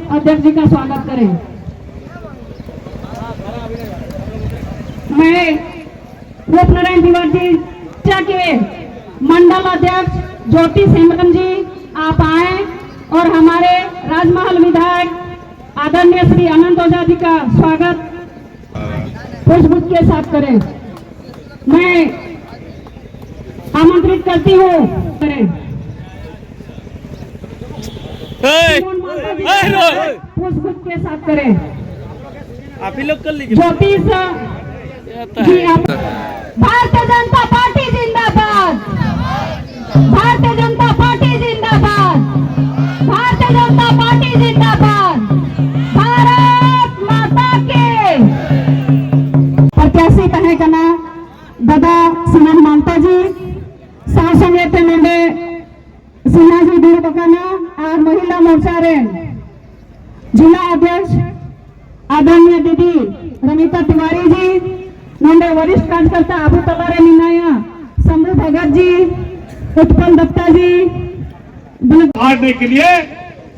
अध्यक्ष जी का स्वागत करें। मैं रूपनारायण तिवारी के मंडल अध्यक्ष ज्योति सिमरन जी आप आए और हमारे राजमहल विधायक आदरणीय श्री अनंत ओझा जी का स्वागत पुष्प के साथ करें। मैं आमंत्रित करती हूँ पुष्प के साथ करें। आप ही लोग कर लीजिए। ज्योतिष जी आप। भारतीय जनता पार्टी जिंदाबाद, भारतीय जनता पार्टी जिंदाबाद, भारतीय जनता पार्टी जिंदाबाद, भारत माता के प्रत्याशी कहे कना दादा सिंह मालता जी सासंगे ते नंदे सिन्हाजी दूर बकाना और महिला मोर्चा रे जिला अध्यक्ष आदरणीय दीदी रमिता तिवारी जी, नंदे वरिष्ठ कार्यकर्ता अबू तलारे मीनाया, शंभू भगत जी, उत्पल दत्ता जी हारने के लिए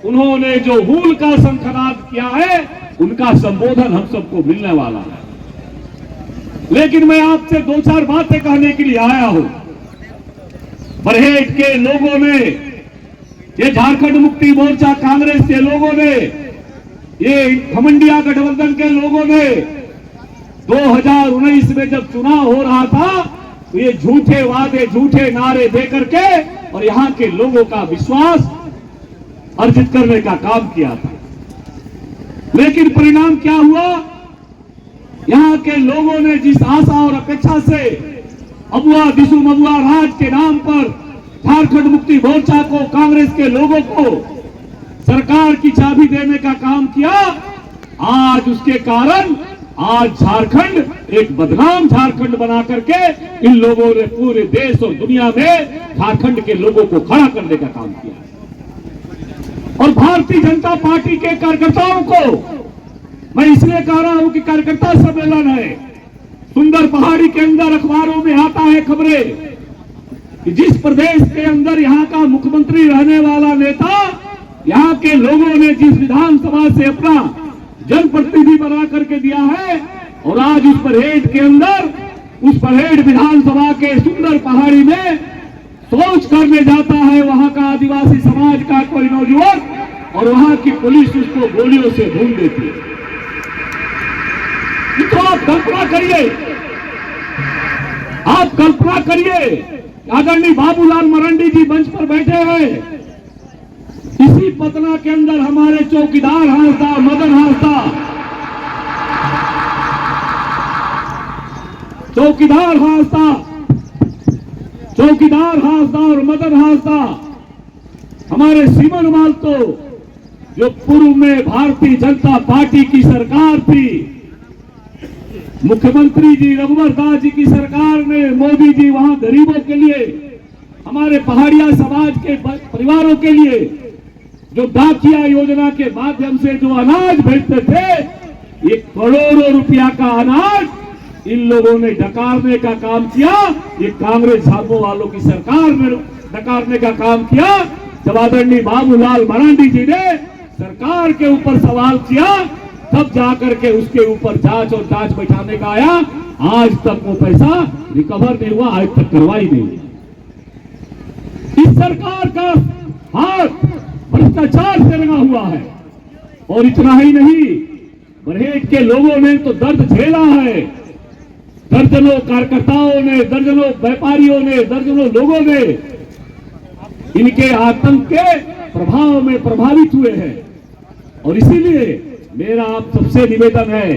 उन्होंने जो हूल का शंखनाद किया है उनका संबोधन हम सबको मिलने वाला है। लेकिन मैं आपसे दो चार बातें कहने के लिए आया हूं। बरहेट के लोगों ने, ये झारखंड मुक्ति मोर्चा कांग्रेस के लोगों ने, ये घमंडिया गठबंधन के लोगों ने 2019 में जब चुनाव हो रहा था तो ये झूठे वादे झूठे नारे देकर के और यहां के लोगों का विश्वास अर्जित करने का काम किया था। लेकिन परिणाम क्या हुआ? यहां के लोगों ने जिस आशा और अपेक्षा से अबुआ दिशु मबुआ राज के नाम पर झारखंड मुक्ति मोर्चा को, कांग्रेस के लोगों को सरकार की चाबी देने का काम किया, आज उसके कारण आज झारखंड एक बदनाम झारखंड बना करके इन लोगों ने पूरे देश और दुनिया में झारखंड के लोगों को खड़ा करने का काम किया। और भारतीय जनता पार्टी के कार्यकर्ताओं को मैं इसलिए कह रहा हूं कि कार्यकर्ता सम्मेलन है। सुंदर पहाड़ी के अंदर अखबारों में आता है खबरें कि जिस प्रदेश के अंदर यहाँ का मुख्यमंत्री रहने वाला नेता, यहाँ के लोगों ने जिस विधानसभा से अपना जनप्रतिनिधि बना करके दिया है, और आज उस परहेट के अंदर, उस परहेट विधानसभा के सुंदर पहाड़ी में शौच करने जाता है वहां का आदिवासी समाज का कोई नौजवान, और वहां की पुलिस उसको गोलियों से भून देती है। तो आप कल्पना करिए, आप कल्पना करिए, आदरणीय बाबूलाल मरांडी जी मंच पर बैठे हैं। इसी पटना के अंदर हमारे चौकीदार हांसदा, मदन हांसदा, चौकीदार हांसदा और मदन हांसदा, हमारे सीमन मालतो, जो पूर्व में भारतीय जनता पार्टी की सरकार थी, मुख्यमंत्री जी रघुवर दास जी की सरकार ने, मोदी जी वहां गरीबों के लिए, हमारे पहाड़िया समाज के परिवारों के लिए जो डाकिया योजना के माध्यम से जो अनाज भेजते थे, ये करोड़ों रुपया का अनाज इन लोगों ने डकारने का काम किया। ये कांग्रेस छापों वालों की सरकार ने डकारने का काम किया। जब आदरणीय बाबूलाल मरांडी जी ने सरकार के ऊपर सवाल किया, तब जाकर के उसके ऊपर जांच और जांच बैठाने का आया। आज तक वो पैसा रिकवर नहीं हुआ, आज तक कार्रवाई नहीं। इस सरकार का हाथ भ्रष्टाचार से लगा हुआ है। और इतना ही नहीं, बरहेट के लोगों ने तो दर्द झेला है। दर्जनों कार्यकर्ताओं ने, दर्जनों व्यापारियों ने, दर्जनों लोगों ने इनके आतंक के प्रभाव में प्रभावित हुए हैं। और इसीलिए मेरा आप सबसे निवेदन है,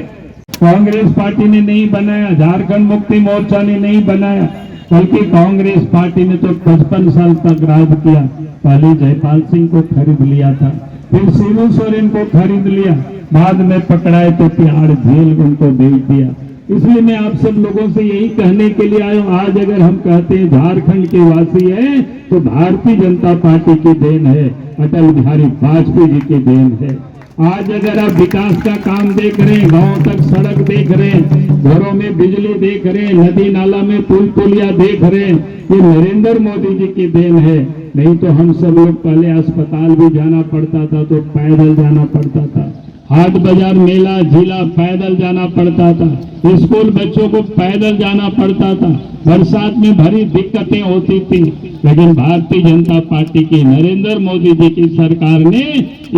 कांग्रेस पार्टी ने नहीं बनाया, झारखंड मुक्ति मोर्चा ने नहीं बनाया, बल्कि कांग्रेस पार्टी ने तो 55 साल तक राज किया। पहले जयपाल सिंह को खरीद लिया था, फिर शिबू सोरेन को खरीद लिया, बाद में पकड़ाए तो तिहाड़ जेल उनको भेज दिया। इसलिए मैं आप सब लोगों से यही कहने के लिए आया हूं, आज अगर हम कहते हैं झारखंड के वासी हैं तो भारतीय जनता पार्टी की देन है, अटल बिहारी वाजपेयी जी की देन है। आज अगर आप विकास का काम देख रहे हैं, गांव तक सड़क देख रहे हैं, घरों में बिजली देख रहे हैं, नदी नाला में पुल पुलिया देख रहे हैं, ये नरेंद्र मोदी जी की देन है। नहीं तो हम सब लोग पहले अस्पताल भी जाना पड़ता था तो पैदल जाना पड़ता था, हाट बाजार मेला जिला पैदल जाना पड़ता था, स्कूल बच्चों को पैदल जाना पड़ता था, बरसात में भरी दिक्कतें होती थी। लेकिन भारतीय जनता पार्टी की नरेंद्र मोदी जी की सरकार ने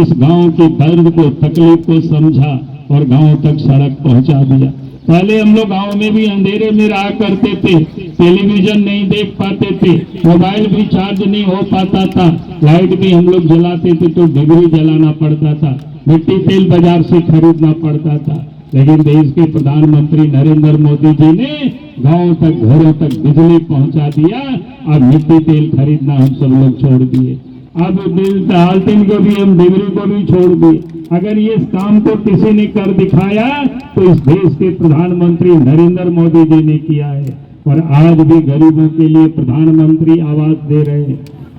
इस गांव की दर्द को तकलीफ को समझा और गांव तक सड़क पहुंचा दिया। पहले हम लोग गांव में भी अंधेरे में रहा करते थे, टेलीविजन नहीं देख पाते थे, मोबाइल भी चार्ज नहीं हो पाता था, लाइट भी हम लोग जलाते थे तो डिबरी जलाना पड़ता था, मिट्टी तेल बाजार से खरीदना पड़ता था। लेकिन देश के प्रधानमंत्री नरेंद्र मोदी जी ने गांव तक घरों तक बिजली पहुंचा दिया। अब मिट्टी तेल खरीदना हम सब लोग छोड़ दिए, अब दालचीनी को भी हम डिबरी को भी छोड़ दिए। अगर ये काम को किसी ने कर दिखाया तो इस देश के प्रधानमंत्री नरेंद्र मोदी जी ने किया है। और आज भी गरीबों के लिए प्रधानमंत्री आवास दे रहे हैं,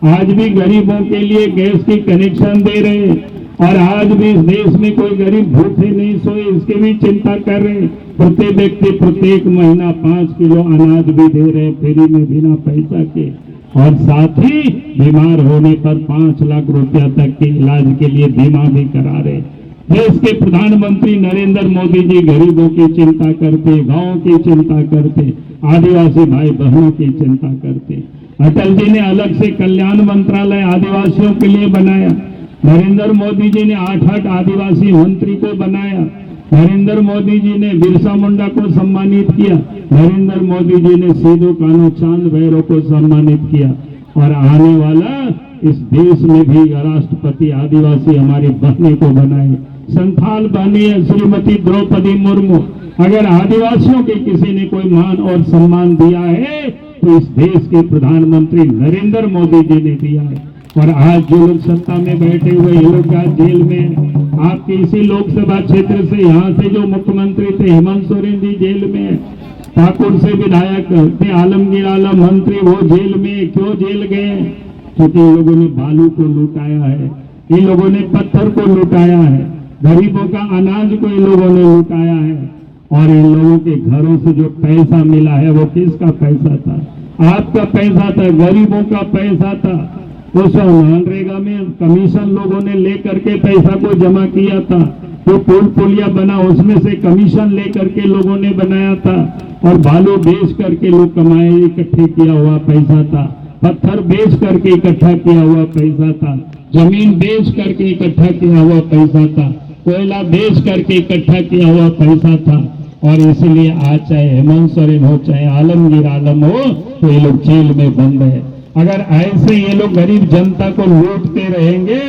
आज भी गरीबों के लिए गैस की कनेक्शन दे रहे हैं, और आज भी इस देश में कोई गरीब भूखे नहीं सोए इसकी भी चिंता कर रहे हैं। प्रत्येक व्यक्ति प्रत्येक महीना 5 किलो अनाज भी दे रहे हैं फ्री में बिना पैसा के, और साथ ही बीमार होने पर 5 लाख रुपया तक के इलाज के लिए बीमा भी करा रहे। देश के प्रधानमंत्री नरेंद्र मोदी जी गरीबों की चिंता करते, गांव की चिंता करते, आदिवासी भाई बहनों की चिंता करते। अटल जी ने अलग से कल्याण मंत्रालय आदिवासियों के लिए बनाया, नरेंद्र मोदी जी ने 8 आदिवासी मंत्री को बनाया, नरेंद्र मोदी जी ने बिरसा मुंडा को सम्मानित किया, नरेंद्र मोदी जी ने सीधू कान्हू चांद भैरव को सम्मानित किया। और आने वाला इस देश में भी राष्ट्रपति आदिवासी हमारी बहनें को बनाए, संथाल बहनी श्रीमती द्रौपदी मुर्मू। अगर आदिवासियों के किसी ने कोई मान और सम्मान दिया है तो इस देश के प्रधानमंत्री नरेंद्र मोदी जी ने दिया है। और आज जो लोग सत्ता में बैठे हुए ये लोग आज जेल में, आपके इसी लोकसभा क्षेत्र से यहाँ से जो मुख्यमंत्री थे हेमंत सोरेन जी जेल में, ठाकुर से विधायक थे आलमगीर आलम मंत्री वो जेल में, क्यों जेल गए? क्योंकि इन लोगों ने बालू को लुटाया है, इन लोगों ने पत्थर को लुटाया है, गरीबों का अनाज को इन लोगों ने लुटाया है। और इन लोगों के घरों से जो पैसा मिला है वो किसका पैसा था? आपका पैसा था, गरीबों का पैसा था। उस मनरेगा में कमीशन लोगों ने लेकर के पैसा को जमा किया था, जो पुल पुलिया बना उसमें से कमीशन लेकर के लोगों ने बनाया था, और बालू बेच करके लोग कमाए इकट्ठे किया हुआ पैसा था, पत्थर बेच करके इकट्ठा किया हुआ पैसा था, जमीन बेच करके इकट्ठा किया हुआ पैसा था, कोयला बेच करके इकट्ठा किया हुआ पैसा था। और इसलिए आज चाहे हेमंत सोरेन हो चाहे आलमगीर आलम हो तो ये लोग जेल में बंद है। अगर ऐसे ये लोग गरीब जनता को लूटते रहेंगे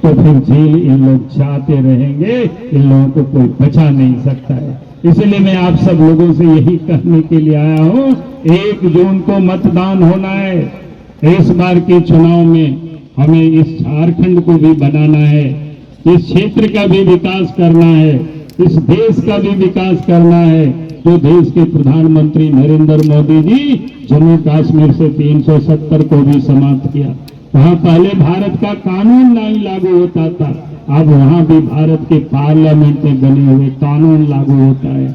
तो फिर जेल इन लोग जाते रहेंगे, इन लोगों को कोई बचा नहीं सकता है। इसलिए मैं आप सब लोगों से यही कहने के लिए आया हूं, 1 जून को मतदान होना है। इस बार के चुनाव में हमें इस झारखंड को भी बनाना है, इस क्षेत्र का भी विकास करना है, इस देश का भी विकास करना है। जो देश के प्रधानमंत्री नरेंद्र मोदी जी जम्मू कश्मीर से 370 को भी समाप्त किया, वहां पहले भारत का कानून नहीं लागू होता था, अब वहां भी भारत के पार्लियामेंट में बने हुए कानून लागू होता है।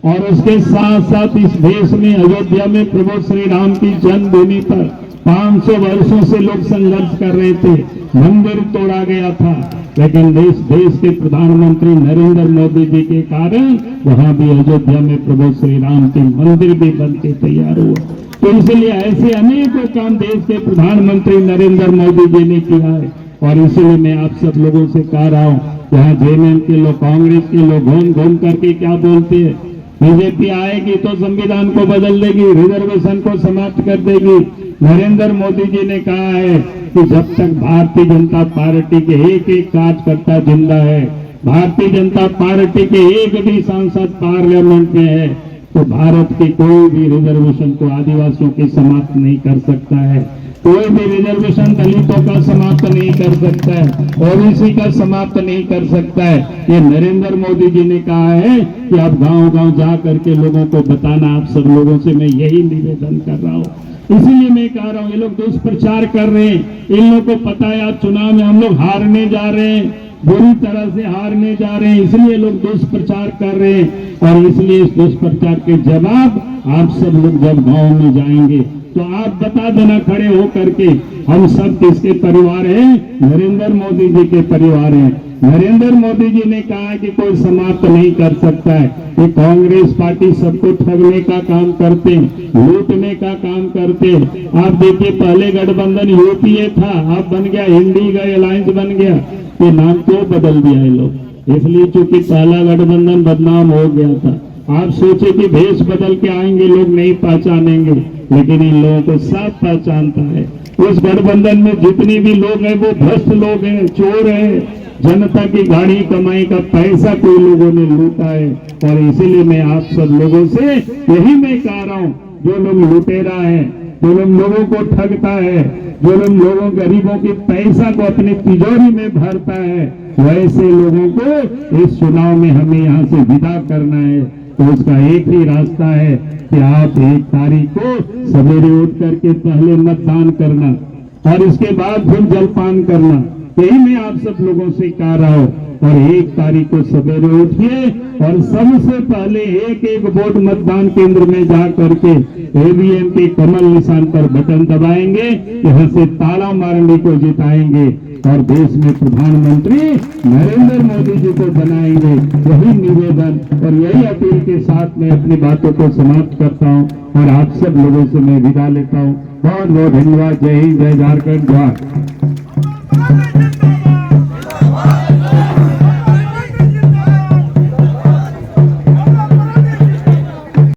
और उसके साथ साथ इस देश में अयोध्या में प्रभु श्री राम की जन्मभूमि पर 500 वर्षों से लोग संघर्ष कर रहे थे, मंदिर तोड़ा गया था, लेकिन देश के प्रधानमंत्री नरेंद्र मोदी जी के कारण वहां भी अयोध्या में प्रभु श्री राम के मंदिर भी बनके तैयार हुआ। तो इसलिए ऐसे अनेकों काम देश के प्रधानमंत्री नरेंद्र मोदी जी ने किया है। और इसलिए मैं आप सब लोगों से कह रहा हूँ, यहाँ जेएमएम के लोग, कांग्रेस के लोग घूम घूम करके क्या बोलते हैं, बीजेपी आएगी तो संविधान को बदल देगी, रिजर्वेशन को समाप्त कर देगी। नरेंद्र मोदी जी ने कहा है कि जब तक भारतीय जनता पार्टी के एक कार्यकर्ता जिंदा है, भारतीय जनता पार्टी के एक भी सांसद पार्लियामेंट में है, तो भारत के कोई भी रिजर्वेशन को आदिवासियों की समाप्त नहीं कर सकता है, कोई भी रिजर्वेशन दलितों का समाप्त नहीं कर सकता है, ओबीसी का समाप्त नहीं कर सकता है। ये नरेंद्र मोदी जी ने कहा है कि आप गांव-गांव जा करके लोगों को बताना। आप सब लोगों से मैं यही निवेदन कर रहा हूँ। इसीलिए मैं कह रहा हूँ, ये लोग दुष्प्रचार कर रहे हैं, इन लोगों को पता है आज चुनाव में हम लोग हारने जा रहे हैं, बुरी तरह से हारने जा रहे हैं, इसलिए लोग दुष्प्रचार कर रहे हैं। और इसलिए इस दुष्प्रचार के जवाब आप सब लोग जब गांव में जाएंगे तो आप बता देना खड़े हो करके, हम सब किसके परिवार हैं? नरेंद्र मोदी जी के परिवार हैं। नरेंद्र मोदी जी ने कहा कि कोई समाप्त नहीं कर सकता है। ये कांग्रेस पार्टी सबको ठगने का काम करते हैं, लूटने का काम करते हैं। आप देखिए, पहले गठबंधन यूपीए था, अब बन गया इंडी अलायंस बन गया। ये नाम क्यों बदल दिया है लोग? इसलिए क्योंकि पहला गठबंधन बदनाम हो गया था। आप सोचे कि भेष बदल के आएंगे लोग नहीं पहचानेंगे, लेकिन इन लोगों को सब पहचानता है। उस गठबंधन में जितने भी लोग हैं वो भ्रष्ट लोग हैं, चोर हैं। जनता की गाड़ी कमाई का पैसा कोई लोगों ने लूटा है। और इसीलिए मैं आप सब लोगों से यही मैं कह रहा हूं, जो लोग लुटेरा है, जो लोगों को ठगता है, जो लोगों गरीबों के पैसा को अपनी तिजोरी में भरता है, वैसे लोगों को इस चुनाव में हमें यहाँ से विदा करना है। तो उसका एक ही रास्ता है कि आप 1 तारीख को सवेरे उठ करके पहले मतदान करना और इसके बाद फिर जलपान करना। यही मैं आप सब लोगों से कह रहा हूं। और 1 तारीख को सवेरे उठिए और सबसे पहले एक वोट मतदान केंद्र में जा करके ईवीएम के कमल निशान पर बटन दबाएंगे, यहाँ से ताला मारने को जिताएंगे और देश में प्रधानमंत्री नरेंद्र मोदी जी को बनाएंगे। यही निवेदन और यही अपील के साथ मैं अपनी बातों को समाप्त करता हूं और आप सब लोगों से मैं विदा लेता हूं। बहुत बहुत धन्यवाद। जय हिंद, जय झारखंड, जय।